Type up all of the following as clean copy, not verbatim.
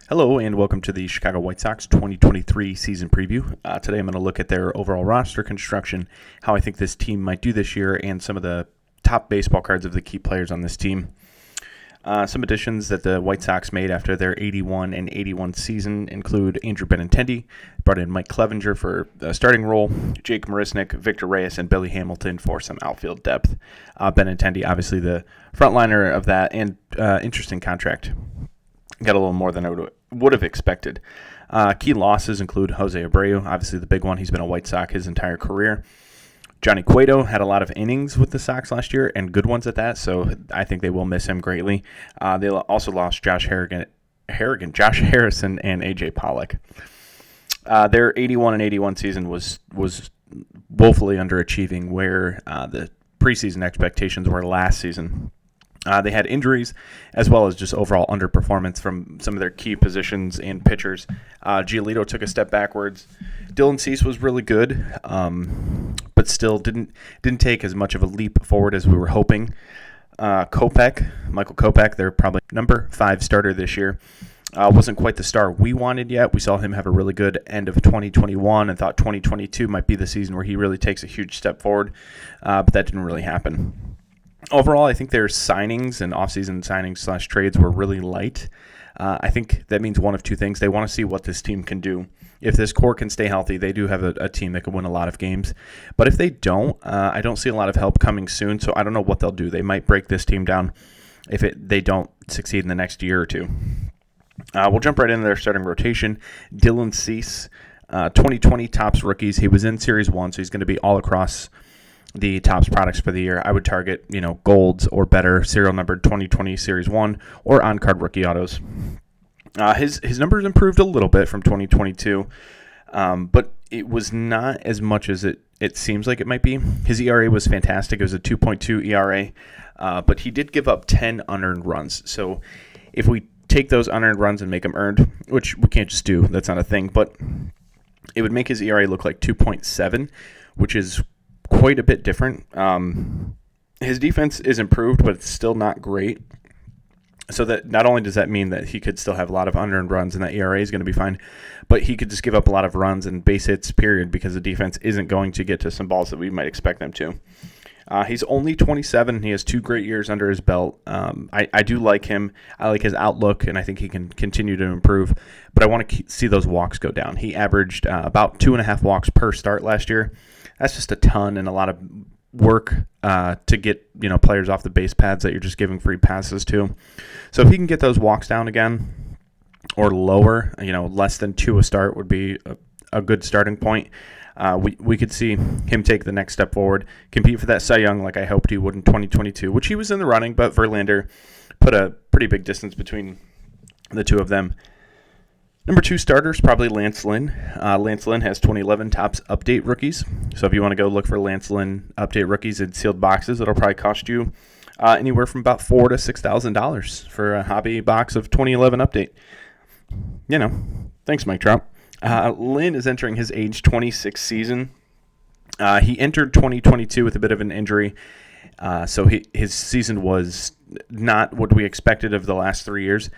Hello and welcome to the Chicago White Sox 2023 season preview. Today I'm going to look at their overall roster construction, how I think this team might do this year, and some of the top baseball cards of the key players on this team. Some additions that the White Sox made after their 81 and 81 season include Andrew Benintendi, brought in Mike Clevenger for a starting role, Jake Marisnick, Victor Reyes, and Billy Hamilton for some outfield depth. Benintendi, obviously the frontliner of that, and interesting contract. Got a little more than I would have expected. Key losses include Jose Abreu, obviously the big one. He's been a White Sox his entire career. Johnny Cueto had a lot of innings with the Sox last year, and good ones at that, so I think they will miss him greatly. They also lost Josh Harrison, and A.J. Pollock. Their 81 and 81 season was woefully underachieving where the preseason expectations were last season. They had injuries as well as just overall underperformance from some of their key positions and pitchers. Giolito took a step backwards. Dylan Cease was really good, but still didn't take as much of a leap forward as we were hoping. Michael Kopech, their probably number 5 starter this year, wasn't quite the star we wanted yet. We saw him have a really good end of 2021 and thought 2022 might be the season where he really takes a huge step forward, but that didn't really happen. Overall, I think their signings and offseason signings / trades were really light. I think that means one of two things. They want to see what this team can do. If this core can stay healthy, they do have a team that can win a lot of games. But if they don't, I don't see a lot of help coming soon, so I don't know what they'll do. They might break this team down if they don't succeed in the next year or two. We'll jump right into their starting rotation. Dylan Cease, 2020 Topps rookies. He was in Series 1, so he's going to be all across the Topps products for the year. I would target, golds or better, serial numbered 2020 Series 1 or on-card rookie autos. His numbers improved a little bit from 2022, but it was not as much as it seems like it might be. His ERA was fantastic. It was a 2.2 ERA, but he did give up 10 unearned runs. So if we take those unearned runs and make them earned, which we can't just do, that's not a thing, but it would make his ERA look like 2.7, which is quite a bit different. His defense is improved, but it's still not great. So that not only does that mean that he could still have a lot of unearned runs and that ERA is going to be fine, but he could just give up a lot of runs and base hits, period, because the defense isn't going to get to some balls that we might expect them to. He's only 27. He has 2 great years under his belt. I do like him. I like his outlook, and I think he can continue to improve. But I want to see those walks go down. He averaged about 2.5 walks per start last year. That's just a ton and a lot of work to get players off the base paths that you're just giving free passes to. So if he can get those walks down again or lower, less than 2 a start would be a good starting point. We could see him take the next step forward, compete for that Cy Young like I hoped he would in 2022, which he was in the running, but Verlander put a pretty big distance between the two of them. Number 2 starters, probably Lance Lynn. Lance Lynn has 2011 Topps Update rookies. So if you want to go look for Lance Lynn Update rookies in sealed boxes, it'll probably cost you anywhere from about $4,000 to $6,000 for a hobby box of 2011 Update. Thanks, Mike Trout. Lynn is entering his age 26 season. He entered 2022 with a bit of an injury, so his season was not what we expected of the last 3 years.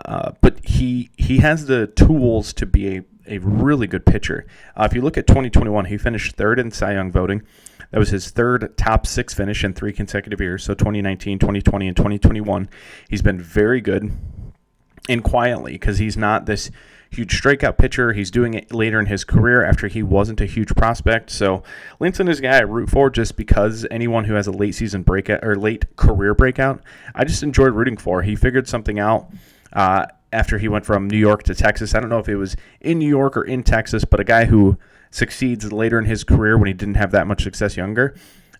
But he has the tools to be a really good pitcher. If you look at 2021, he finished 3rd in Cy Young voting. That was his 3rd top 6 finish in 3 consecutive years, so 2019, 2020, and 2021. He's been very good and quietly because he's not this huge strikeout pitcher. He's doing it later in his career after he wasn't a huge prospect. So Linson is a guy I root for just because anyone who has a late season breakout or late career breakout, I just enjoyed rooting for. He figured something out after he went from New York to Texas. I don't know if it was in New York or in Texas, but a guy who succeeds later in his career when he didn't have that much success younger.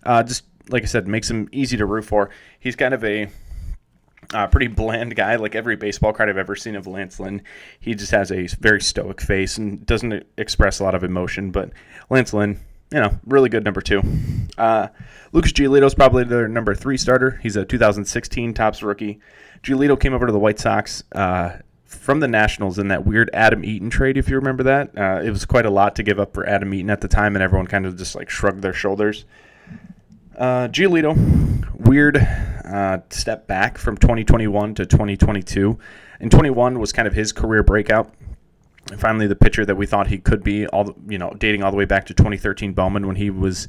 Just like I said, makes him easy to root for. He's kind of a pretty bland guy, like every baseball card I've ever seen of Lance Lynn. He just has a very stoic face and doesn't express a lot of emotion. But Lance Lynn, really good number 2. Lucas Giolito is probably their number 3 starter. He's a 2016 Topps rookie. Giolito came over to the White Sox from the Nationals in that weird Adam Eaton trade, if you remember that. It was quite a lot to give up for Adam Eaton at the time, and everyone kind of just shrugged their shoulders. Giolito, weird step back from 2021 to 2022. In 21 was kind of his career breakout. And finally, the pitcher that we thought he could be, dating all the way back to 2013 Bowman, when he was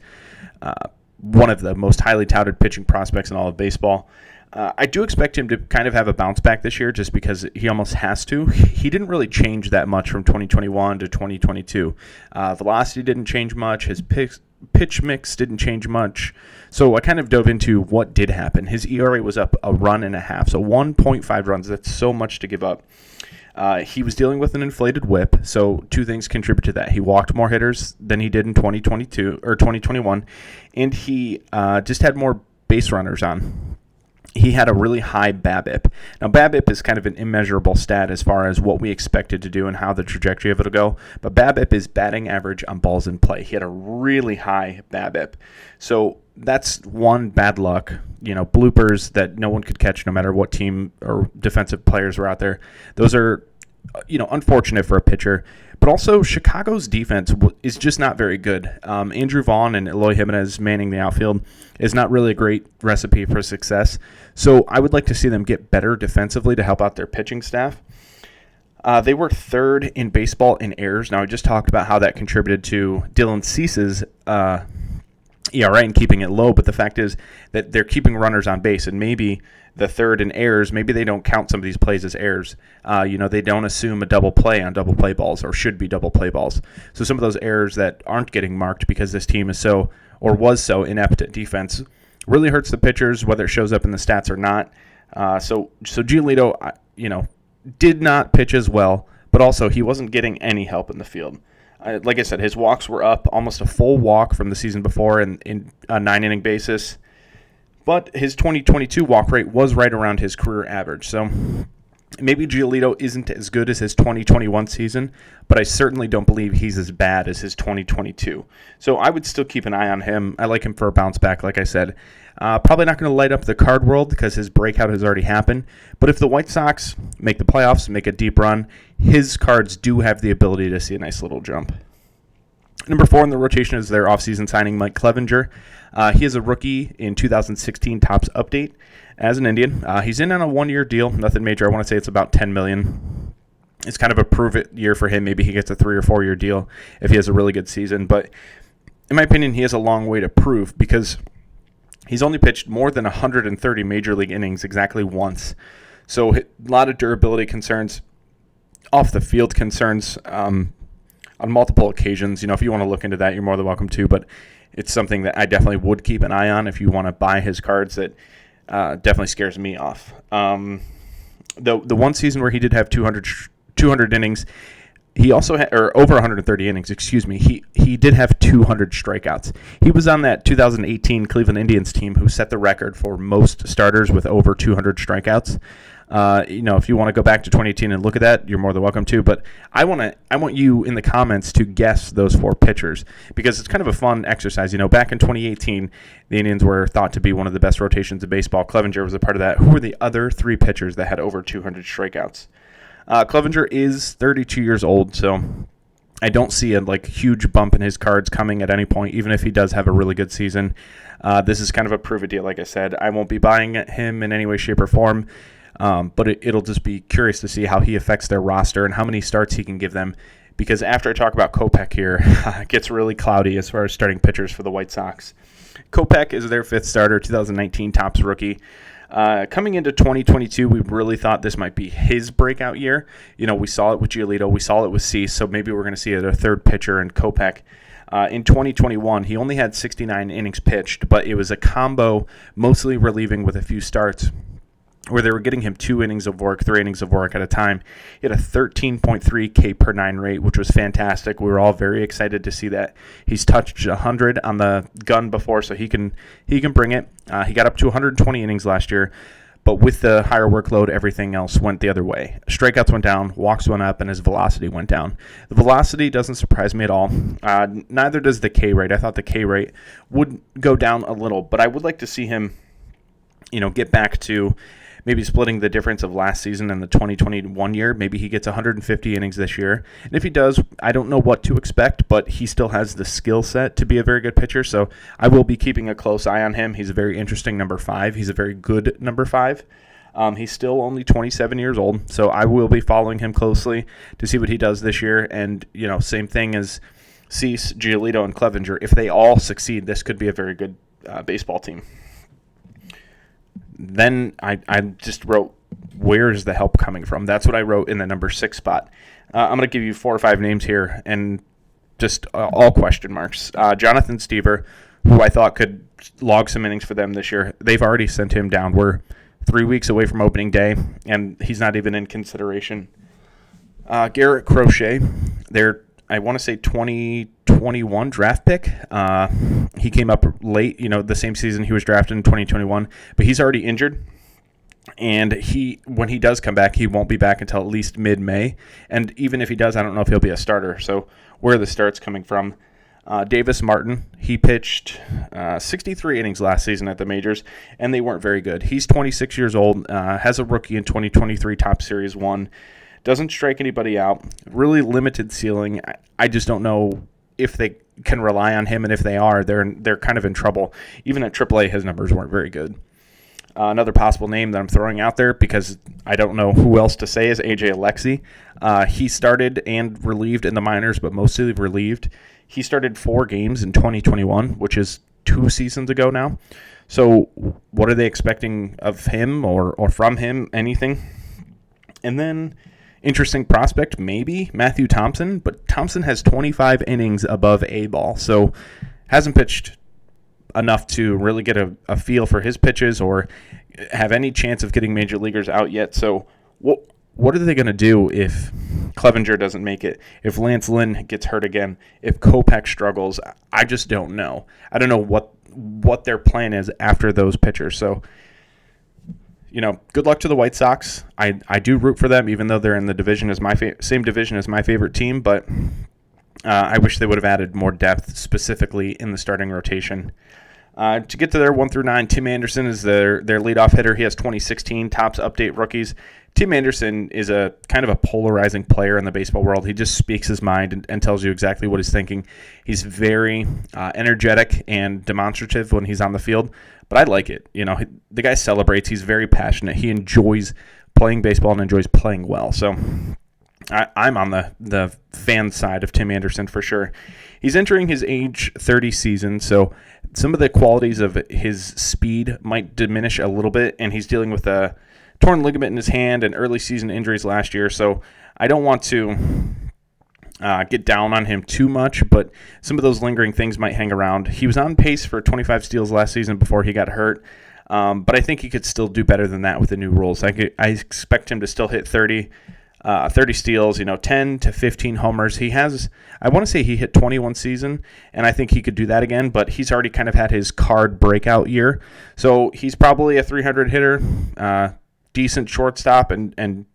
one of the most highly touted pitching prospects in all of baseball. I do expect him to kind of have a bounce back this year just because he almost has to. He didn't really change that much from 2021 to 2022. Velocity didn't change much. His pitch mix didn't change much. So I kind of dove into what did happen. His ERA was up a run and a half, so 1.5 runs. That's so much to give up. He was dealing with an inflated whip, so two things contribute to that. He walked more hitters than he did in 2022 or 2021, and he just had more base runners on. He had a really high BABIP. Now, BABIP is kind of an immeasurable stat as far as what we expected to do and how the trajectory of it will go. But BABIP is batting average on balls in play. He had a really high BABIP. So that's one bad luck, bloopers that no one could catch no matter what team or defensive players were out there. Those are, unfortunate for a pitcher. But also, Chicago's defense is just not very good. Andrew Vaughn and Eloy Jimenez manning the outfield is not really a great recipe for success. So I would like to see them get better defensively to help out their pitching staff. They were third in baseball in errors. Now, I just talked about how that contributed to Dylan Cease's ERA and keeping it low, but the fact is that they're keeping runners on base, and maybe the third in errors, maybe they don't count some of these plays as errors. They don't assume a double play on double play balls, or should be double play balls. So some of those errors that aren't getting marked because this team is was so inept at defense really hurts the pitchers, whether it shows up in the stats or not. So Giolito, did not pitch as well, but also he wasn't getting any help in the field. Like I said, his walks were up almost a full walk from the season before in a 9-inning basis. But his 2022 walk rate was right around his career average. So maybe Giolito isn't as good as his 2021 season, but I certainly don't believe he's as bad as his 2022. So I would still keep an eye on him. I like him for a bounce back, like I said. Probably not going to light up the card world because his breakout has already happened. But if the White Sox make the playoffs, make a deep run, his cards do have the ability to see a nice little jump. Number 4 in the rotation is their offseason signing, Mike Clevinger. He is a rookie in 2016 Topps update as an Indian. He's in on a 1-year deal, nothing major. I want to say it's about $10 million. It's kind of a prove-it year for him. Maybe he gets a 3 or 4-year deal if he has a really good season. But in my opinion, he has a long way to prove because he's only pitched more than 130 major league innings exactly once. So a lot of durability concerns, off-the-field concerns, on multiple occasions. If you want to look into that, you're more than welcome to, but it's something that I definitely would keep an eye on if you want to buy his cards. That definitely scares me off. The one season where he did have 200 innings, he also had, or over 130 innings, excuse me, he did have 200 strikeouts. He was on that 2018 Cleveland Indians team who set the record for most starters with over 200 strikeouts. If you want to go back to 2018 and look at that, you're more than welcome to. But I want you in the comments to guess those 4 pitchers because it's kind of a fun exercise. Back in 2018, the Indians were thought to be one of the best rotations in baseball. Clevinger was a part of that. Who were the other 3 pitchers that had over 200 strikeouts? Clevinger is 32 years old, so I don't see a huge bump in his cards coming at any point, even if he does have a really good season. This is kind of a prove-it deal, like I said. I won't be buying him in any way, shape, or form. But it'll just be curious to see how he affects their roster and how many starts he can give them. Because after I talk about Kopech here, it gets really cloudy as far as starting pitchers for the White Sox. Kopech is their 5th starter, 2019 Topps rookie. Coming into 2022, we really thought this might be his breakout year. We saw it with Giolito, we saw it with Cease, so maybe we're going to see a third pitcher in Kopech. In 2021, he only had 69 innings pitched, but it was a combo, mostly relieving with a few starts, where they were getting him 2 innings of work, 3 innings of work at a time. He had a 13.3 K per 9 rate, which was fantastic. We were all very excited to see that. He's touched 100 on the gun before, so he can bring it. He got up to 120 innings last year, but with the higher workload, everything else went the other way. Strikeouts went down, walks went up, and his velocity went down. The velocity doesn't surprise me at all. Neither does the K rate. I thought the K rate would go down a little, but I would like to see him, get back to maybe splitting the difference of last season and the 2021 year. Maybe he gets 150 innings this year. And if he does, I don't know what to expect, but he still has the skill set to be a very good pitcher. So I will be keeping a close eye on him. He's a very interesting number 5. He's a very good number 5. He's still only 27 years old, so I will be following him closely to see what he does this year. And, same thing as Cease, Giolito, and Clevenger. If they all succeed, this could be a very good baseball team. Then I just wrote, where's the help coming from? That's what I wrote in the number 6 spot. I'm going to give you 4 or 5 names here, and just all question marks. Jonathan Stever, who I thought could log some innings for them this year. They've already sent him down. We're 3 weeks away from opening day, and he's not even in consideration. Garrett Crochet, I want to say 2021 draft pick. He came up late, the same season he was drafted in 2021, but he's already injured. And when he does come back, he won't be back until at least mid-May. And even if he does, I don't know if he'll be a starter. So where are the starts coming from? Davis Martin, he pitched 63 innings last season at the majors, and they weren't very good. He's 26 years old, has a rookie in 2023 Top Series 1, doesn't strike anybody out, really limited ceiling. I just don't know if they can rely on him, and if they are, they're kind of in trouble. Even at AAA, his numbers weren't very good. Another possible name that I'm throwing out there because I don't know who else to say is A.J. Alexy. He started and relieved in the minors, but mostly relieved. He started 4 games in 2021, which is 2 seasons ago now. So what are they expecting of him or from him? Anything? And then interesting prospect, maybe Matthew Thompson, but Thompson has 25 innings above A-ball, so hasn't pitched enough to really get a feel for his pitches or have any chance of getting major leaguers out yet. So what are they going to do if Clevenger doesn't make it, if Lance Lynn gets hurt again, if Kopech struggles? I just don't know. I don't know what their plan is after those pitchers. So, good luck to the White Sox. I do root for them, even though they're in the division as same division as my favorite team, but I wish they would have added more depth, specifically in the starting rotation. To get to their 1 through 9, Tim Anderson is their leadoff hitter. He has 2016 Topps Update rookies. Tim Anderson is a kind of a polarizing player in the baseball world. He just speaks his mind and tells you exactly what he's thinking. He's very energetic and demonstrative when he's on the field, but I like it. The guy celebrates. He's very passionate. He enjoys playing baseball and enjoys playing well. So I'm on the fan side of Tim Anderson for sure. He's entering his age 30 season, so some of the qualities of his speed might diminish a little bit, and he's dealing with a torn ligament in his hand and early season injuries last year, so I don't want to get down on him too much, but some of those lingering things might hang around. He was on pace for 25 steals last season before he got hurt, but I think he could still do better than that with the new rules. I expect him to still hit 30 steals, 10 to 15 homers. I want to say he hit 21 season, and I think he could do that again, but he's already kind of had his card breakout year. So he's probably a 300 hitter, decent shortstop, and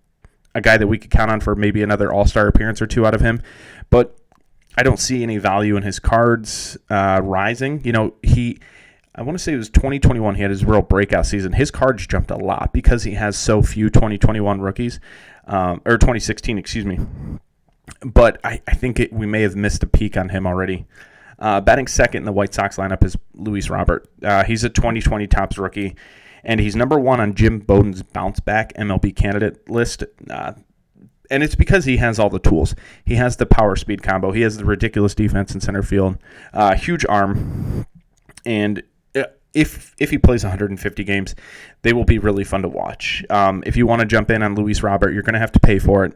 a guy that we could count on for maybe another all-star appearance or 2 out of him. But I don't see any value in his cards rising. I want to say it was 2021 he had his real breakout season. His cards jumped a lot because he has so few 2021 rookies, or 2016, excuse me. But I think we may have missed a peak on him already. Batting second in the White Sox lineup is Luis Robert. He's a 2020 Topps rookie, and he's number 1 on Jim Bowden's bounce back MLB candidate list. And it's because he has all the tools. He has the power speed combo. He has the ridiculous defense in center field, huge arm, and if he plays 150 games, they will be really fun to watch. If you want to jump in on Luis Robert, you're going to have to pay for it.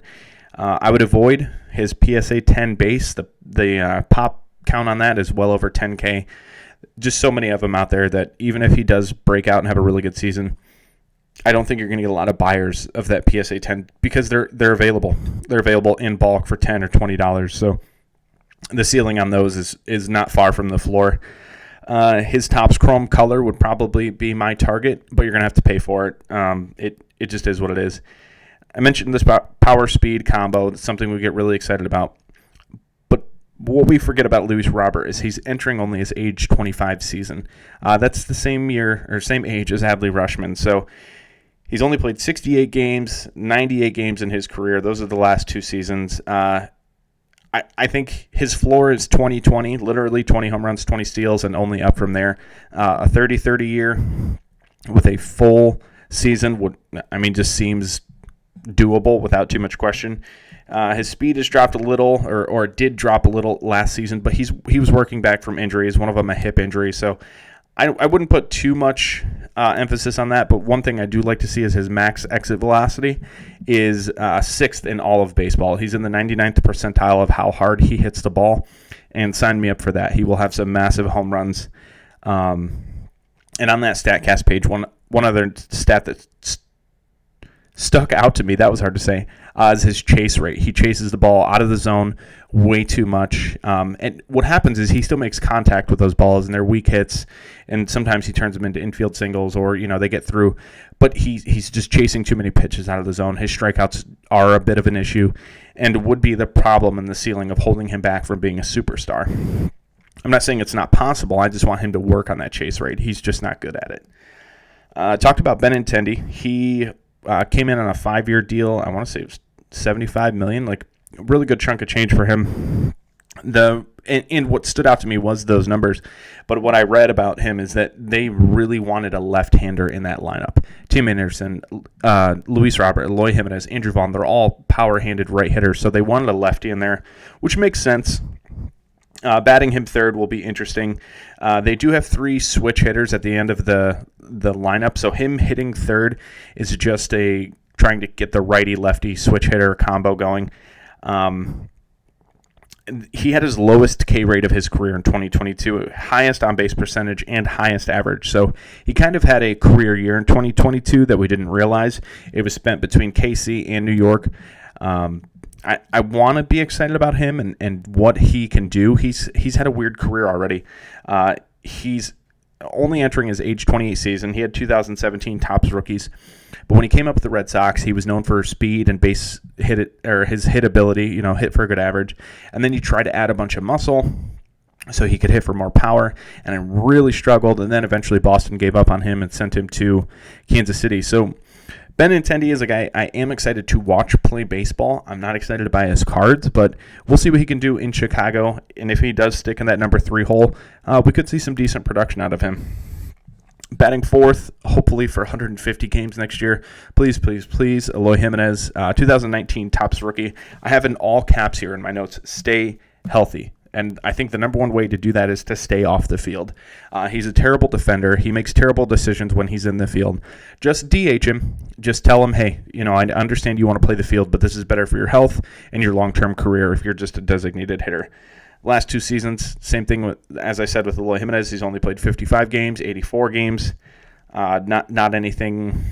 I would avoid his PSA 10 base. The pop count on that is well over 10K. Just so many of them out there that even if he does break out and have a really good season, I don't think you're going to get a lot of buyers of that PSA 10 because they're available. They're available in bulk for $10 or $20. So the ceiling on those is not far from the floor. His Topps Chrome color would probably be my target, but you're going to have to pay for it. It just is what it is. I mentioned this power speed combo. It's something we get really excited about. But what we forget about Luis Robert is he's entering only his age 25 season. That's the same year or same age as Adley Rutschman. So he's only played 68 games, 98 games in his career. Those are the last 2 seasons. I think his floor is 20-20, literally 20 home runs, 20 steals, and only up from there. A 30-30 year with a full season just seems doable without too much question. His speed has dropped a little, or did drop a little last season, but he was working back from injuries, one of them a hip injury, so I wouldn't put too much emphasis on that, but one thing I do like to see is his max exit velocity is 6th in all of baseball. He's in the 99th percentile of how hard he hits the ball, and sign me up for that. He will have some massive home runs. And on that StatCast page, one other stat that stuck out to me, that was hard to say, is his chase rate. He chases the ball out of the zone way too much. And what happens is he still makes contact with those balls, and they're weak hits, and sometimes he turns them into infield singles, or they get through. But he's just chasing too many pitches out of the zone. His strikeouts are a bit of an issue, and would be the problem in the ceiling of holding him back from being a superstar. I'm not saying it's not possible. I just want him to work on that chase rate. He's just not good at it. Talked about Benintendi. He came in on a 5-year deal. I want to say it was $75 million, like a really good chunk of change for him. And what stood out to me was those numbers, but what I read about him is that they really wanted a left-hander in that lineup. Tim Anderson, Luis Robert, Eloy Jimenez, Andrew Vaughn, they're all power-handed right hitters, so they wanted a lefty in there, which makes sense. Batting him third will be interesting. They do have 3 switch hitters at the end of the lineup, so him hitting third is just trying to get the righty-lefty switch hitter combo going. He had his lowest K rate of his career in 2022, highest on-base percentage and highest average. So he kind of had a career year in 2022 that we didn't realize. It was spent between KC and New York. I want to be excited about him and what he can do. He's had a weird career already. He's only entering his age 28 season. He had 2017 Topps rookies. But when he came up with the Red Sox, he was known for speed and base hit or his hit ability, hit for a good average. And then you try to add a bunch of muscle so he could hit for more power, and it really struggled. And then eventually Boston gave up on him and sent him to Kansas City. So Benintendi is a guy I am excited to watch play baseball. I'm not excited to buy his cards, but we'll see what he can do in Chicago. And if he does stick in that number 3 hole, we could see some decent production out of him. Batting fourth, hopefully for 150 games next year. Please, please, please, Eloy Jimenez, 2019 Topps rookie. I have in all caps here in my notes, stay healthy. And I think the number one way to do that is to stay off the field. He's a terrible defender. He makes terrible decisions when he's in the field. Just DH him. Just tell him, hey, I understand you want to play the field, but this is better for your health and your long-term career if you're just a designated hitter. Last 2 seasons, same thing as I said with Eloy Jimenez. He's only played 55 games, 84 games. Not anything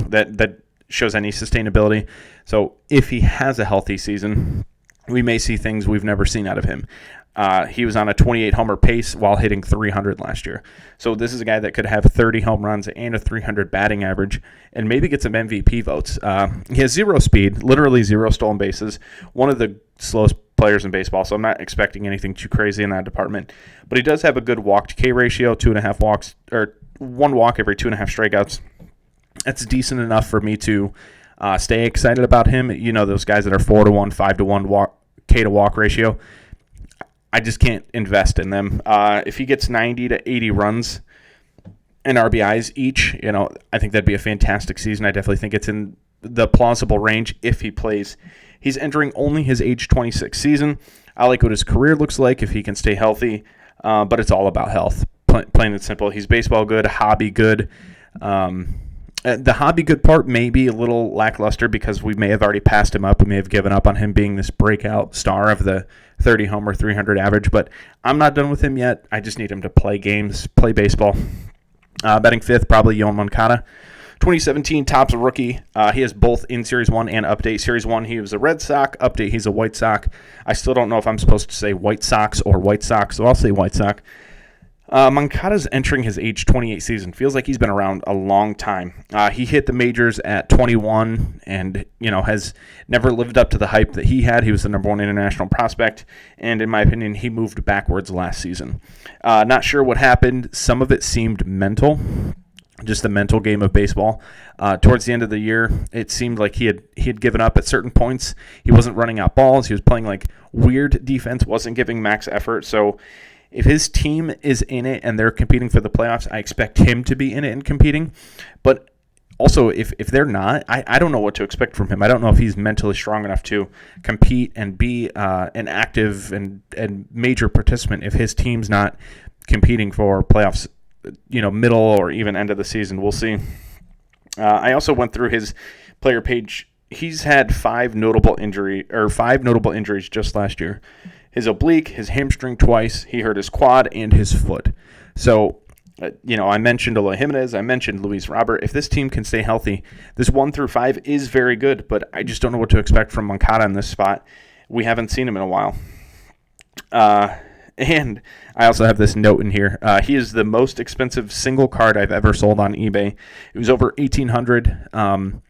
that shows any sustainability. So if he has a healthy season, we may see things we've never seen out of him. He was on a 28-homer pace while hitting 300 last year. So this is a guy that could have 30 home runs and a 300 batting average and maybe get some MVP votes. He has 0 speed, literally 0 stolen bases, one of the slowest players in baseball, so I'm not expecting anything too crazy in that department. But he does have a good walk-to-K ratio, 2.5 walks, or 1 walk every 2.5 strikeouts. That's decent enough for me to stay excited about him. Those guys that are 4-to-1, 5-to-1 K-to-walk ratio. I just can't invest in them. If he gets 90 to 80 runs and RBIs each, I think that'd be a fantastic season. I definitely think it's in the plausible range if he plays. He's entering only his age 26 season. I like what his career looks like if he can stay healthy, but it's all about health, plain and simple. He's baseball good, hobby good. The hobby good part may be a little lackluster because we may have already passed him up. We may have given up on him being this breakout star of the 30-homer, 300 average, but I'm not done with him yet. I just need him to play games, play baseball. Batting fifth, probably Yoan Moncada. 2017 Topps rookie. He has both in Series 1 and Update. Series 1, he was a Red Sox. Update, he's a White Sox. I still don't know if I'm supposed to say White Sox or White Sox, so I'll say White Sox. Moncada's entering his age 28 season. Feels like he's been around a long time. He hit the majors at 21 and, has never lived up to the hype that he had. He was the number 1 international prospect, and in my opinion, he moved backwards last season. Not sure what happened. Some of it seemed mental, just the mental game of baseball. Towards the end of the year, it seemed like he had given up at certain points. He wasn't running out balls. He was playing like weird defense, wasn't giving max effort. So if his team is in it and they're competing for the playoffs, I expect him to be in it and competing. But Also, if they're not, I don't know what to expect from him. I don't know if he's mentally strong enough to compete and be an active and major participant if his team's not competing for playoffs, middle or even end of the season. We'll see. I also went through his player page. He's had five notable injuries just last year. His oblique, his hamstring twice. He hurt his quad and his foot. So, I mentioned Eloy Jimenez. I mentioned Luis Robert. If this team can stay healthy, this 1 through 5 is very good, but I just don't know what to expect from Moncada in this spot. We haven't seen him in a while. And I also have this note in here. He is the most expensive single card I've ever sold on eBay. It was over $1,800.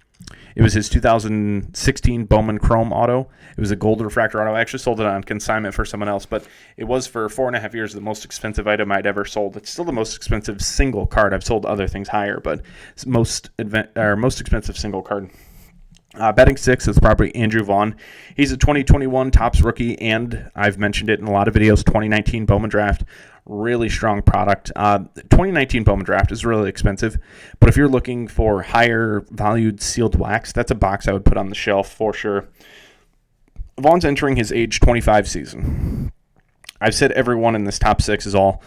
It was his 2016 Bowman Chrome auto. It was a gold refractor auto. I actually sold it on consignment for someone else, but it was for 4.5 years the most expensive item I'd ever sold. It's still the most expensive single card. I've sold other things higher, but it's most expensive single card. Betting 6 is probably Andrew Vaughn. He's a 2021 Topps rookie, and I've mentioned it in a lot of videos, 2019 Bowman Draft. Really strong product. 2019 Bowman Draft is really expensive, but if you're looking for higher valued sealed wax, that's a box I would put on the shelf for sure. Vaughn's entering his age 25 season. I've said everyone in this top 6 is all,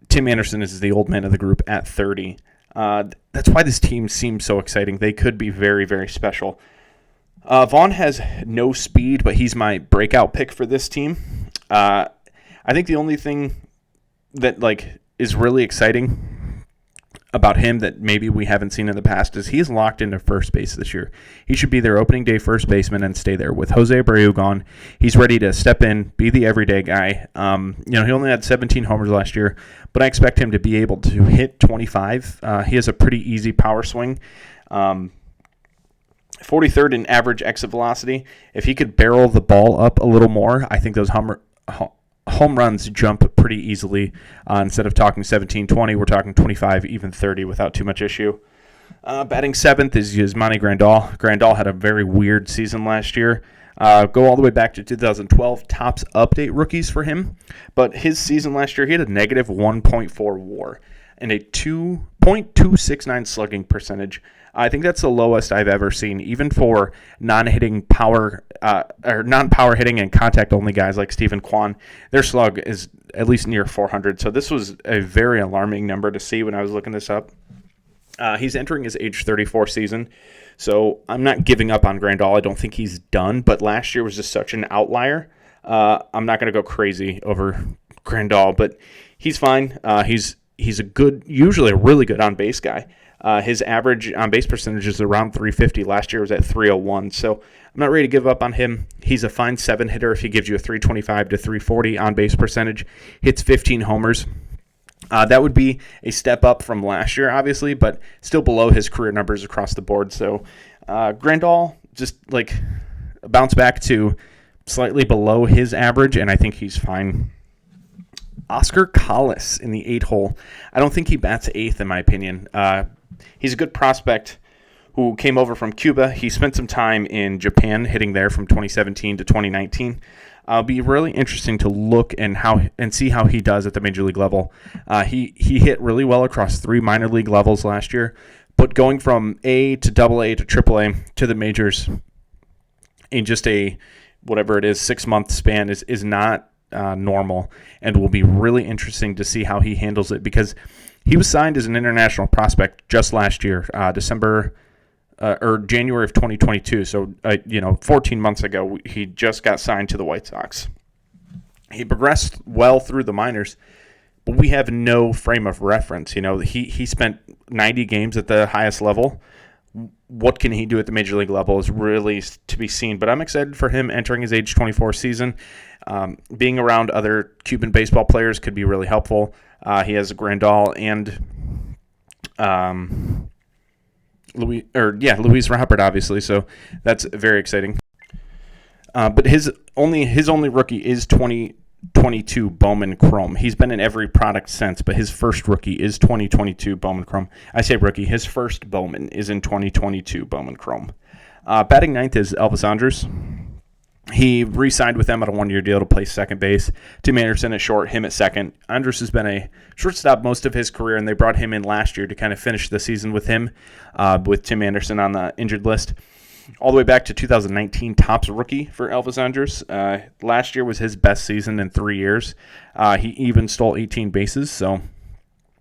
Tim Anderson is the old man of the group at 30. That's why this team seems so exciting. They could be very, very special. Vaughn has no speed, but he's my breakout pick for this team. I think the only thing that is really exciting about him that maybe we haven't seen in the past is he's locked into first base this year. He should be their opening day first baseman and stay there. With Jose Abreu gone, he's ready to step in, be the everyday guy. He only had 17 homers last year, but I expect him to be able to hit 25. He has a pretty easy power swing. 43rd in average exit velocity. If he could barrel the ball up a little more, I think those home runs jump pretty easily. Instead of talking 17, 20, we're talking 25, even 30 without too much issue. Batting 7th is Yasmani Grandal. Grandal had a very weird season last year. Go all the way back to 2012, Topps update rookies for him. But his season last year, he had a negative 1.4 WAR and a 2.269 slugging percentage. I think that's the lowest I've ever seen, even for non-hitting power or non-power hitting and contact-only guys like Stephen Kwan. Their slug is at least near 400, so this was a very alarming number to see when I was looking this up. He's entering his age 34 season, so I'm not giving up on Grandal. I don't think he's done, but last year was just such an outlier. I'm not going to go crazy over Grandal, but he's fine. He's a good, usually a really good on-base guy. His average on-base percentage is around 350. Last year was at 301. So I'm not ready to give up on him. He's a fine 7-hitter if he gives you a 325 to 340 on-base percentage. Hits 15 homers. That would be a step up from last year, obviously, but still below his career numbers across the board. So Grandal just bounce back to slightly below his average, and I think he's fine. Oscar Collis in the 8-hole. I don't think he bats 8th, in my opinion. He's a good prospect who came over from Cuba. He spent some time in Japan, hitting there from 2017 to 2019. It'll be really interesting to look and see how he does at the major league level. He hit really well across 3 minor league levels last year, but going from A to AA to AAA to the majors in just a 6-month span is not normal, and will be really interesting to see how he handles it, because he was signed as an international prospect just last year, January of 2022. So, 14 months ago, he just got signed to the White Sox. He progressed well through the minors, but we have no frame of reference. He spent 90 games at the highest level. What can he do at the major league level is really to be seen. But I'm excited for him entering his age 24 season. Being around other Cuban baseball players could be really helpful. He has Grandal and Luis Robert, obviously. So that's very exciting. But his only rookie is 2022 Bowman Chrome. He's been in every product since, but his first rookie is 2022 Bowman Chrome. I say rookie. His first Bowman is in 2022 Bowman Chrome. Batting 9th is Elvis Andrus. He re-signed with them on a one-year deal to play second base. Tim Anderson at short, him at second. Andrus has been a shortstop most of his career, and they brought him in last year to kind of finish the season with him, with Tim Anderson on the injured list. All the way back to 2019, Topps rookie for Elvis Andrus. Last year was his best season in 3 years. He even stole 18 bases, so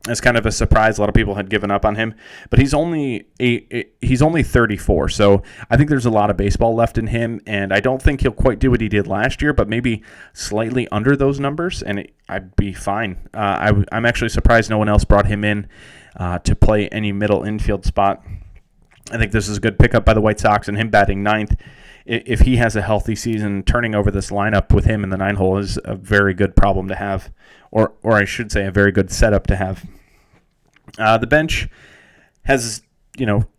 it's kind of a surprise. A lot of people had given up on him, but he's only 34, so I think there's a lot of baseball left in him, and I don't think he'll quite do what he did last year, but maybe slightly under those numbers, and I'd be fine. I'm actually surprised no one else brought him in to play any middle infield spot. I think this is a good pickup by the White Sox, and him batting ninth, if he has a healthy season, turning over this lineup with him in the 9-hole is a very good problem to have, or I should say a very good setup to have. The bench has,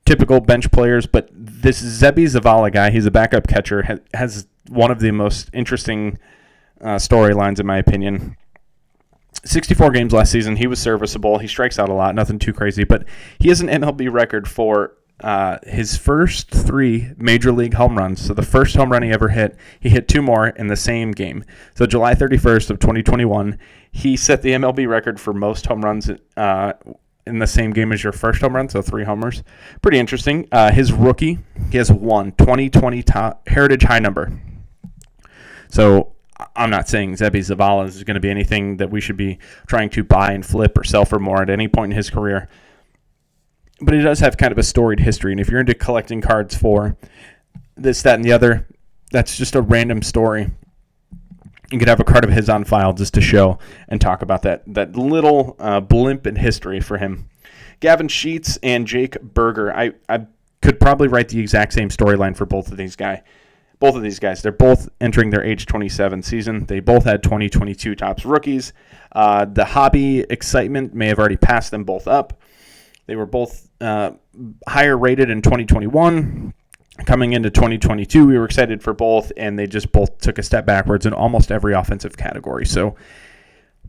typical bench players, but this Zebby Zavala guy, he's a backup catcher, has one of the most interesting storylines in my opinion. 64 games last season. He was serviceable. He strikes out a lot, nothing too crazy, but he has an MLB record for his first 3 major league home runs. So the first home run he ever hit, he hit 2 more in the same game. So July 31st of 2021, he set the MLB record for most home runs in the same game as your first home run, so 3 homers. Pretty interesting. His rookie, he has 2020 Heritage High number. So I'm not saying Zebby Zavala is going to be anything that we should be trying to buy and flip or sell for more at any point in his career. But he does have kind of a storied history, and if you're into collecting cards for this, that, and the other, that's just a random story. You could have a card of his on file just to show and talk about that little blimp in history for him. Gavin Sheets and Jake Berger. I could probably write the exact same storyline for both of these guys. They're both entering their age 27 season. They both had 2022 Topps rookies. The hobby excitement may have already passed them both up. They were both higher rated in 2021. Coming into 2022, we were excited for both, and they just both took a step backwards in almost every offensive category. So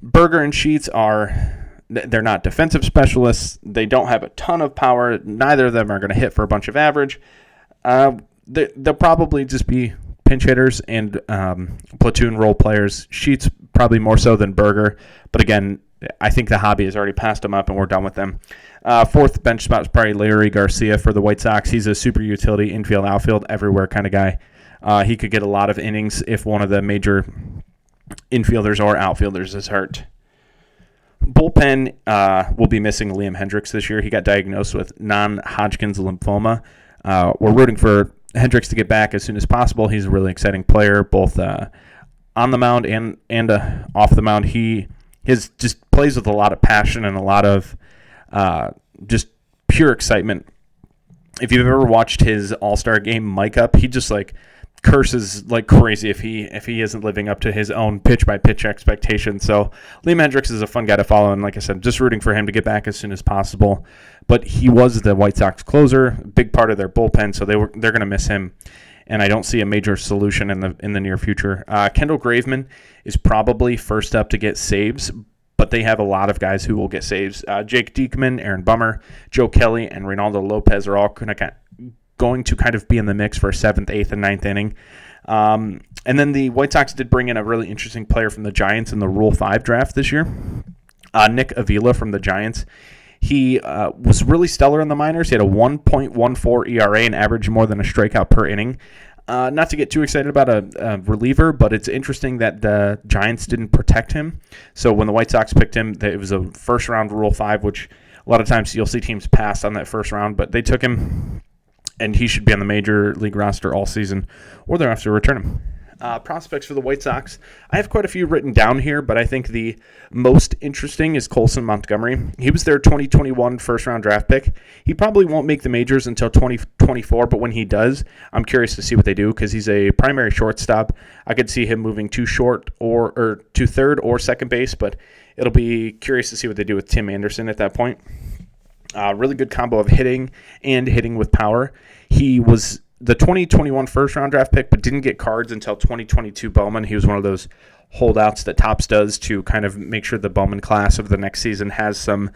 Berger and Sheets they're not defensive specialists. They don't have a ton of power. Neither of them are going to hit for a bunch of average. They'll probably just be pinch hitters and platoon role players. Sheets probably more so than Berger, but again, I think the hobby has already passed them up and we're done with them. Fourth bench spot is probably Larry Garcia for the White Sox. He's a super utility, infield, outfield, everywhere kind of guy. He could get a lot of innings if one of the major infielders or outfielders is hurt. Bullpen will be missing Liam Hendriks this year. He got diagnosed with non-Hodgkin's lymphoma. We're rooting for Hendriks to get back as soon as possible. He's a really exciting player, both on the mound and off the mound. He just plays with a lot of passion and a lot of just pure excitement. If you've ever watched his All-Star Game mic up, he just curses like crazy if he isn't living up to his own pitch-by-pitch expectations. So Liam Hendriks is a fun guy to follow, and like I said, just rooting for him to get back as soon as possible. But he was the White Sox closer, a big part of their bullpen, so they're going to miss him, and I don't see a major solution in the near future. Kendall Graveman is probably first up to get saves, but they have a lot of guys who will get saves. Jake Diekman, Aaron Bummer, Joe Kelly, and Reynaldo Lopez are all going to kind of be in the mix for 7th, 8th, and 9th inning. And then the White Sox did bring in a really interesting player from the Giants in the Rule 5 draft this year, Nick Avila from the Giants. He was really stellar in the minors. He had a 1.14 ERA and averaged more than a strikeout per inning. Not to get too excited about a reliever, but it's interesting that the Giants didn't protect him. So when the White Sox picked him, it was a first-round Rule 5, which a lot of times you'll see teams pass on that first round, but they took him, and he should be on the major league roster all season, or they'll have to return him. Prospects for the White Sox. I have quite a few written down here, but I think the most interesting is Colson Montgomery. He was their 2021 first-round draft pick. He probably won't make the majors until 2024, but when he does, I'm curious to see what they do because he's a primary shortstop. I could see him moving to short or to third or second base, but it'll be curious to see what they do with Tim Anderson at that point. Really good combo of hitting and hitting with power. He was the 2021 first-round draft pick, but didn't get cards until 2022 Bowman. He was one of those holdouts that Topps does to kind of make sure the Bowman class of the next season has some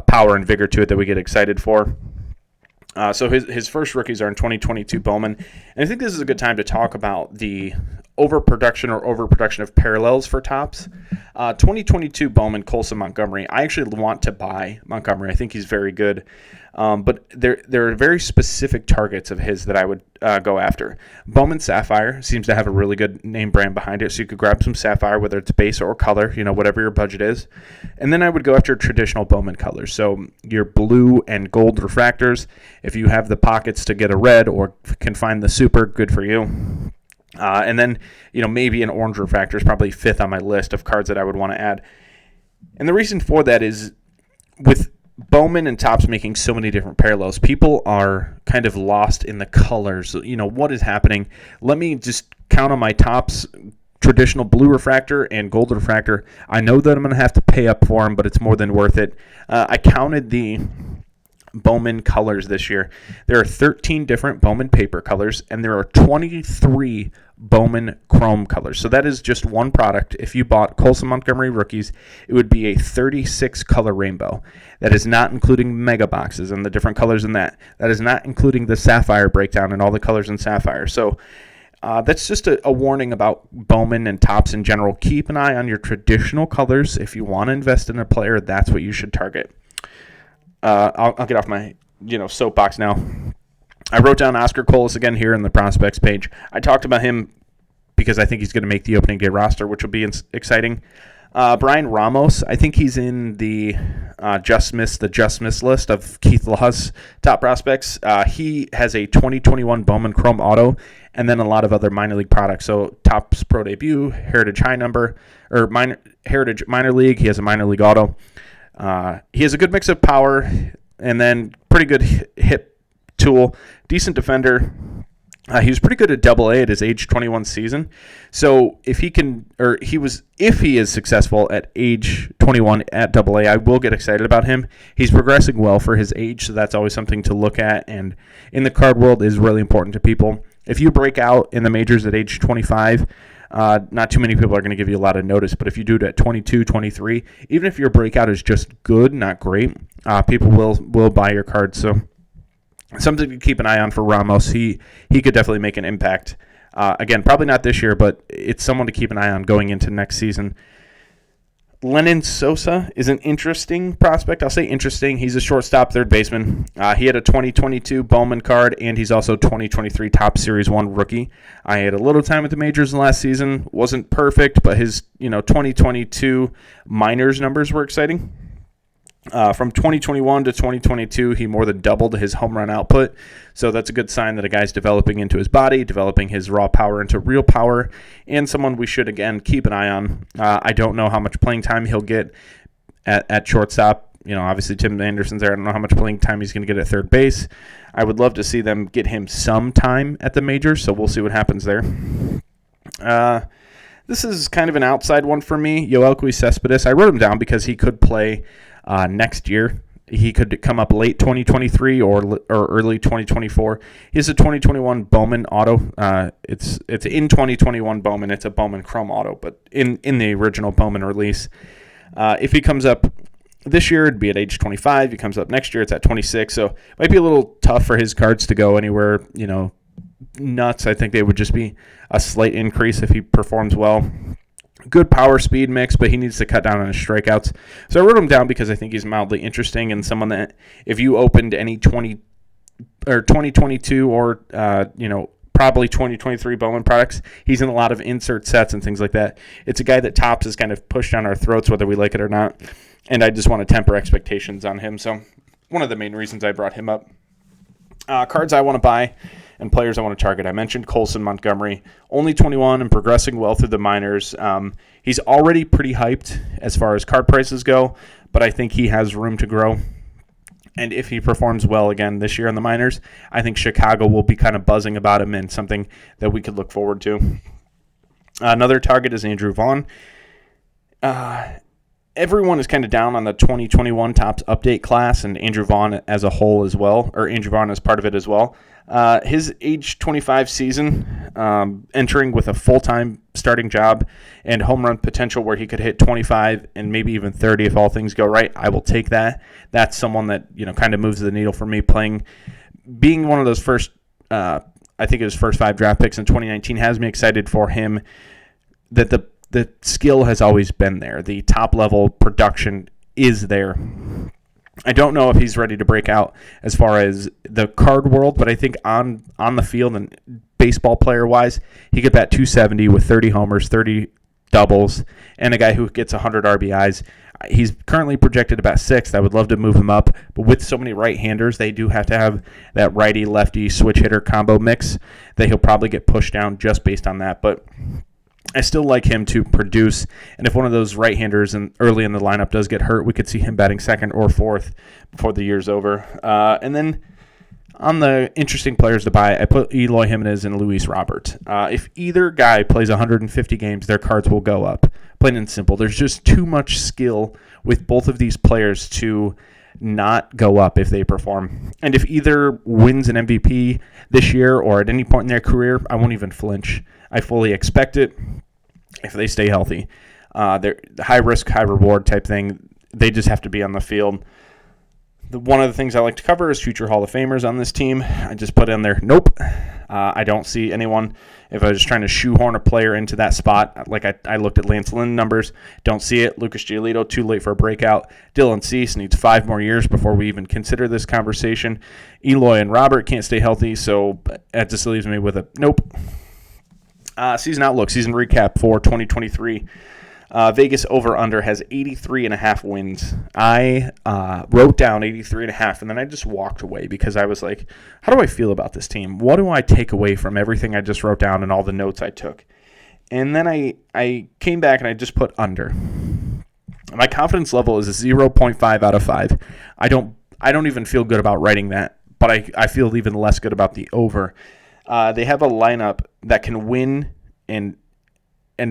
power and vigor to it that we get excited for. So his first rookies are in 2022 Bowman. And I think this is a good time to talk about the overproduction of parallels for Topps. 2022 Bowman, Colson Montgomery. I actually want to buy Montgomery. I think he's very good. But there are very specific targets of his that I would go after. Bowman Sapphire seems to have a really good name brand behind it, so you could grab some Sapphire, whether it's base or color, whatever your budget is. And then I would go after traditional Bowman colors. So your blue and gold refractors. If you have the pockets to get a red or can find the super, good for you. And then, maybe an orange refractor is probably fifth on my list of cards that I would want to add. And the reason for that is with Bowman and Topps making so many different parallels, people are kind of lost in the colors. What is happening? Let me just count on my Topps traditional blue refractor and gold refractor. I know that I'm going to have to pay up for them, but it's more than worth it. I counted the Bowman colors this year. There are 13 different Bowman paper colors, and there are 23 Bowman chrome colors. So that is just one product. If you bought Colson Montgomery rookies, it would be a 36 color rainbow. That is not including mega boxes and the different colors in that. That is not including the Sapphire breakdown and all the colors in Sapphire. So that's just a warning about Bowman and Topps in general. Keep an eye on your traditional colors. If you want to invest in a player, that's what you should target. I'll get off my soapbox now. I wrote down Oscar Colas again here in the prospects page. I talked about him because I think he's going to make the opening day roster, which will be exciting. Brian Ramos, I think he's in the just missed list of Keith Law's top prospects. He has a 2021 Bowman Chrome Auto and then a lot of other minor league products. So Topps Pro Debut, Heritage High Number, or Heritage Minor League. He has a minor league auto. He has a good mix of power and then pretty good hip tool, decent defender. He was pretty good at Double-A at his age 21 season. So if he is successful at age 21 at Double-A, I will get excited about him. He's progressing well for his age, so that's always something to look at. And in the card world is really important to people. If you break out in the majors at age 25, not too many people are going to give you a lot of notice, but if you do it at 22, 23, even if your breakout is just good, not great, people will buy your card. So something to keep an eye on for Ramos. He could definitely make an impact. Again, probably not this year, but it's someone to keep an eye on going into next season. Lenyn Sosa is an interesting prospect. I'll say interesting. He's a shortstop, third baseman. He had a 2022 Bowman card, and he's also 2023 Topps Series 1 rookie. I had a little time at the majors last season. Wasn't perfect, but his 2022 minors numbers were exciting. From 2021 to 2022, he more than doubled his home run output. So that's a good sign that a guy's developing into his body, developing his raw power into real power, and someone we should, again, keep an eye on. I don't know how much playing time he'll get at shortstop. Obviously Tim Anderson's there. I don't know how much playing time he's going to get at third base. I would love to see them get him some time at the majors, so we'll see what happens there. This is kind of an outside one for me. Yoelqui Cespedes. I wrote him down because he could play next year. He could come up late 2023 or early 2024. He has a 2021 Bowman auto. It's in 2021 Bowman. It's a Bowman Chrome auto, but in the original Bowman release. If he comes up this year, it'd be at age 25. He comes up next year, it's at 26. So it might be a little tough for his cards to go anywhere, nuts. I think they would just be a slight increase if he performs well. Good power speed mix, but he needs to cut down on his strikeouts. So I wrote him down because I think he's mildly interesting and someone that if you opened any 2022 or probably 2023 Bowman products, he's in a lot of insert sets and things like that. It's a guy that Topps has kind of pushed down our throats whether we like it or not, and I just want to temper expectations on him. So one of the main reasons I brought him up. Cards I want to buy and players I want to target. I mentioned Colson Montgomery, only 21 and progressing well through the minors. He's already pretty hyped as far as card prices go, but I think he has room to grow. And if he performs well again this year in the minors, I think Chicago will be kind of buzzing about him and something that we could look forward to. Another target is Andrew Vaughn. Everyone is kind of down on the 2021 Topps update class and Andrew Vaughn as a whole as well, or Andrew Vaughn as part of it as well. His age 25 season, entering with a full-time starting job and home run potential where he could hit 25 and maybe even 30 if all things go right, I will take that. That's someone that kind of moves the needle for me, playing being one of those first, I think it was first 5 draft picks in 2019, has me excited for him. That the skill has always been there. The top level production is there. I don't know if he's ready to break out as far as the card world, but I think on the field and baseball player wise, he could bat 270 with 30 homers, 30 doubles, and a guy who gets 100 RBIs. He's currently projected about 6th. I would love to move him up, but with so many right-handers, they do have to have that righty-lefty switch hitter combo mix that he'll probably get pushed down just based on that. But I still like him to produce, and if one of those right-handers early in the lineup does get hurt, we could see him batting 2nd or 4th before the year's over. And then on the interesting players to buy, I put Eloy Jimenez and Luis Robert. If either guy plays 150 games, their cards will go up. Plain and simple. There's just too much skill with both of these players to not go up if they perform. And if either wins an MVP this year or at any point in their career, I won't even flinch. I fully expect it if they stay healthy. They're high risk, high reward type thing. They just have to be on the field. One of the things I like to cover is future Hall of Famers on this team. I just put in there, nope. I don't see anyone. If I was trying to shoehorn a player into that spot, like I looked at Lance Lynn numbers, don't see it. Lucas Giolito, too late for a breakout. Dylan Cease needs 5 more years before we even consider this conversation. Eloy and Robert can't stay healthy, so that just leaves me with a nope. Season outlook, season recap for 2023. Vegas over-under has 83.5 wins. I wrote down 83.5, and then I just walked away because I was like, how do I feel about this team? What do I take away from everything I just wrote down and all the notes I took? And then I came back and I just put under. My confidence level is a 0.5 out of 5. I don't even feel good about writing that, but I feel even less good about the over. They have a lineup that can win and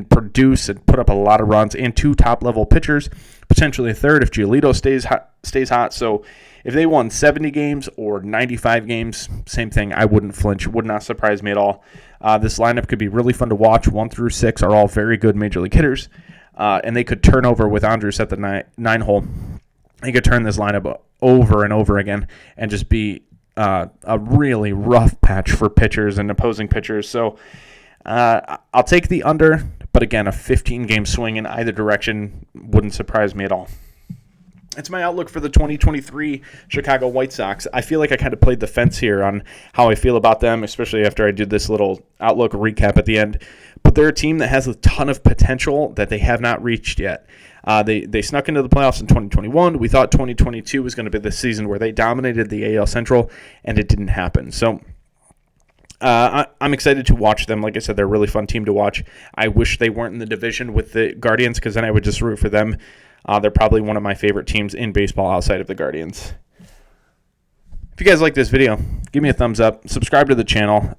produce and put up a lot of runs, and 2 top-level pitchers, potentially a third if Giolito stays hot. So if they won 70 games or 95 games, same thing. I wouldn't flinch. It would not surprise me at all. This lineup could be really fun to watch. 1 through 6 are all very good major league hitters, and they could turn over with Andres at the 9 hole. They could turn this lineup over and over again and just be a really rough patch for pitchers and opposing pitchers. So I'll take the under, but again, a 15-game swing in either direction wouldn't surprise me at all. It's my outlook for the 2023 Chicago White Sox. I feel like I kind of played the fence here on how I feel about them, especially after I did this little outlook recap at the end. But they're a team that has a ton of potential that they have not reached yet. They snuck into the playoffs in 2021. We thought 2022 was going to be the season where they dominated the AL Central, and it didn't happen. So I'm excited to watch them. Like I said, they're a really fun team to watch. I wish they weren't in the division with the Guardians because then I would just root for them. They're probably one of my favorite teams in baseball outside of the Guardians. If you guys like this video, give me a thumbs up. Subscribe to the channel.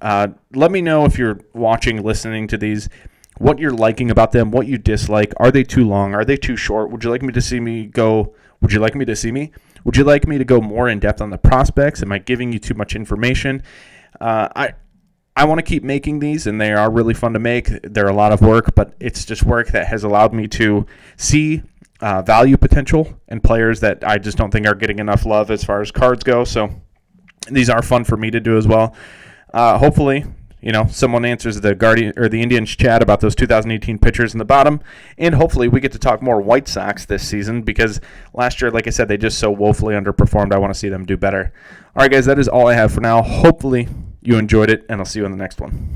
Let me know if you're watching, listening to these, what you're liking about them, what you dislike. Are they too long? Are they too short? Would you like me to see me go? Would you like me to go more in depth on the prospects? Am I giving you too much information? I want to keep making these, and they are really fun to make. They're a lot of work, but it's just work that has allowed me to see value potential in players that I just don't think are getting enough love as far as cards go. So these are fun for me to do as well. Hopefully, someone answers the Guardian or the Indians chat about those 2018 pitchers in the bottom, and hopefully we get to talk more White Sox this season because last year, like I said, they just so woefully underperformed. I want to see them do better. All right, guys, that is all I have for now. Hopefully you enjoyed it, and I'll see you in the next one.